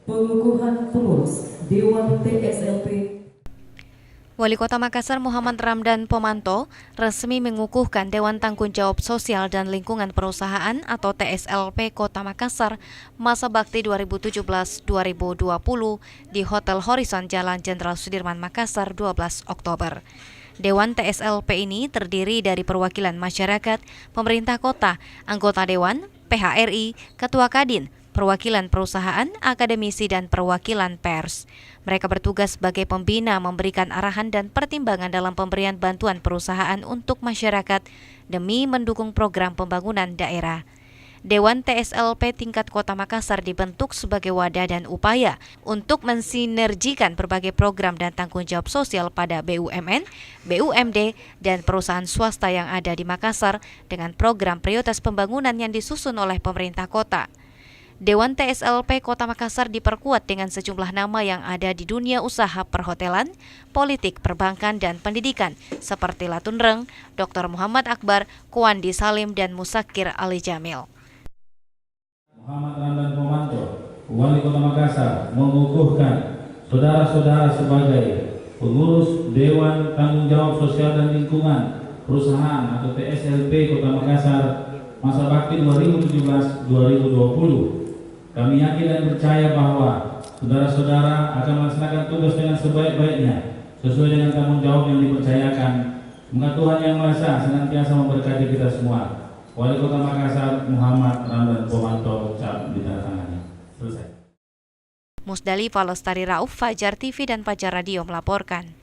Pengukuhan pengurus Dewan TSLP. Wali Kota Makassar Muhammad Ramdan Pomanto resmi mengukuhkan Dewan Tanggung Jawab Sosial dan Lingkungan Perusahaan atau TSLP Kota Makassar masa bakti 2017-2020 di Hotel Horizon Jalan Jenderal Sudirman Makassar 12 Oktober. Dewan TSLP ini terdiri dari perwakilan masyarakat, pemerintah kota, anggota dewan, PHRI, ketua Kadin, perwakilan perusahaan, akademisi, dan perwakilan pers. Mereka bertugas sebagai pembina, memberikan arahan dan pertimbangan dalam pemberian bantuan perusahaan untuk masyarakat demi mendukung program pembangunan daerah. Dewan TSLP tingkat Kota Makassar dibentuk sebagai wadah dan upaya untuk mensinergikan berbagai program dan tanggung jawab sosial pada BUMN, BUMD, dan perusahaan swasta yang ada di Makassar dengan program prioritas pembangunan yang disusun oleh pemerintah kota. Dewan TSLP Kota Makassar diperkuat dengan sejumlah nama yang ada di dunia usaha perhotelan, politik, perbankan, dan pendidikan seperti Latun Reng, Dr. Muhammad Akbar, Kuandi Salim, dan Musakir Ali Jamil. Muhammad Ramdan Pomanto, Wali Kota Makassar, mengukuhkan saudara-saudara sebagai pengurus Dewan Tanggung Jawab Sosial dan Lingkungan Perusahaan atau TSLP Kota Makassar masa bakti 2017-2020. Kami yakin dan percaya bahwa saudara-saudara akan melaksanakan tugas dengan sebaik-baiknya sesuai dengan tanggung jawab yang dipercayakan. Semoga Tuhan Yang Maha Esa senantiasa memberkati kita semua. Wali Kota Makassar Muhammad Ramdan Pomanto ucap ditandatangani. Selesai. Musdalifah Lestari Rauf, Fajar TV dan Fajar Radio melaporkan.